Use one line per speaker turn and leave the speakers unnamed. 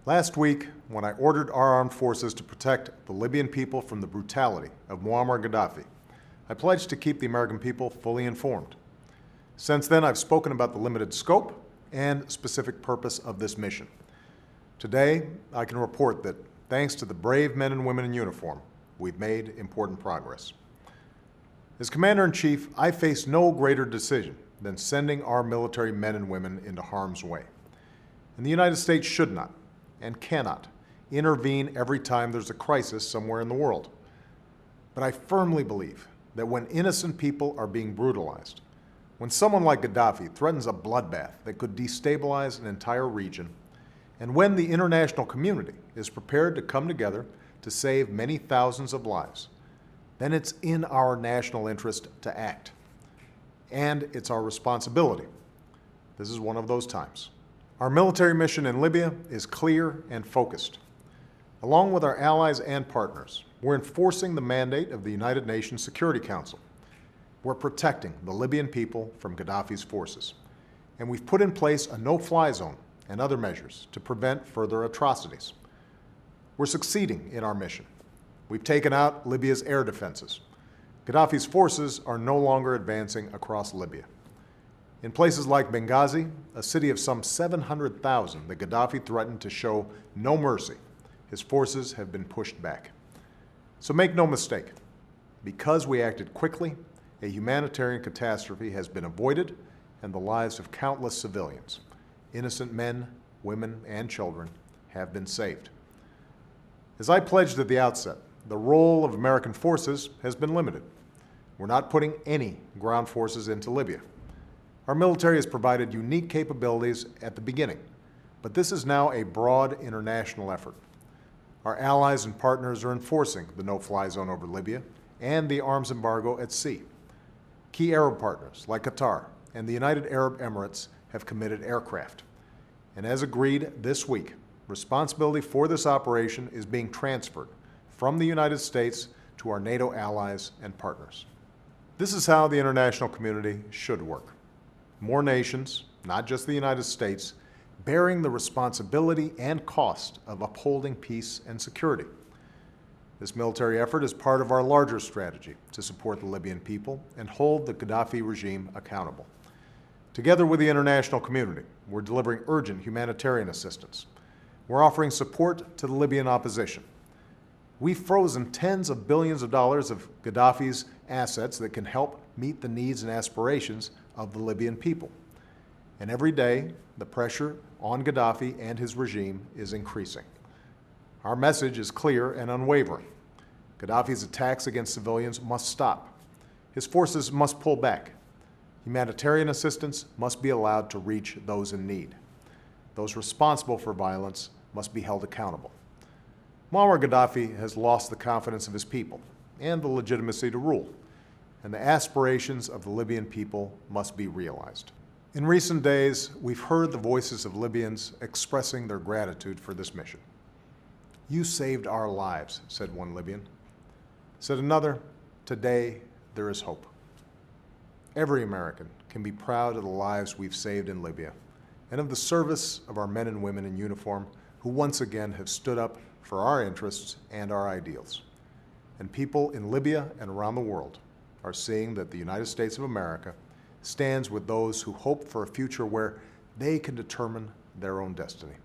Last week, when I ordered our armed forces to protect the Libyan people from the brutality of Muammar Gaddafi, I pledged to keep the American people fully informed. Since then, I've spoken about the limited scope and specific purpose of this mission. Today, I can report that, thanks to the brave men and women in uniform, we've made important progress. As Commander-in-Chief, I face no greater decision than sending our military men and women into harm's way. And the United States should not and cannot intervene every time there's a crisis somewhere in the world. But I firmly believe that when innocent people are being brutalized, when someone like Gaddafi threatens a bloodbath that could destabilize an entire region, and when the international community is prepared to come together to save many thousands of lives, then it's in our national interest to act. And it's our responsibility. This is one of those times. Our military mission in Libya is clear and focused. Along with our allies and partners, we're enforcing the mandate of the United Nations Security Council. We're protecting the Libyan people from Gaddafi's forces. And we've put in place a no-fly zone and other measures to prevent further atrocities. We're succeeding in our mission. We've taken out Libya's air defenses. Gaddafi's forces are no longer advancing across Libya. In places like Benghazi, a city of some 700,000 that Gaddafi threatened to show no mercy, his forces have been pushed back. So make no mistake, because we acted quickly, a humanitarian catastrophe has been avoided and the lives of countless civilians, innocent men, women, and children, have been saved. As I pledged at the outset, the role of American forces has been limited. We're not putting any ground forces into Libya. Our military has provided unique capabilities at the beginning, but this is now a broad international effort. Our allies and partners are enforcing the no-fly zone over Libya and the arms embargo at sea. Key Arab partners like Qatar and the United Arab Emirates have committed aircraft. And as agreed this week, responsibility for this operation is being transferred from the United States to our NATO allies and partners. This is how the international community should work. More nations, not just the United States, bearing the responsibility and cost of upholding peace and security. This military effort is part of our larger strategy to support the Libyan people and hold the Gaddafi regime accountable. Together with the international community, we're delivering urgent humanitarian assistance. We're offering support to the Libyan opposition. We've frozen tens of billions of dollars of Gaddafi's assets that can help meet the needs and aspirations of the Libyan people. And every day, the pressure on Gaddafi and his regime is increasing. Our message is clear and unwavering. Gaddafi's attacks against civilians must stop. His forces must pull back. Humanitarian assistance must be allowed to reach those in need. Those responsible for violence must be held accountable. Muammar Gaddafi has lost the confidence of his people and the legitimacy to rule, and the aspirations of the Libyan people must be realized. In recent days, we've heard the voices of Libyans expressing their gratitude for this mission. "You saved our lives," said one Libyan. Said another, "Today there is hope." Every American can be proud of the lives we've saved in Libya and of the service of our men and women in uniform who once again have stood up for our interests and our ideals. And people in Libya and around the world are seeing that the United States of America stands with those who hope for a future where they can determine their own destiny.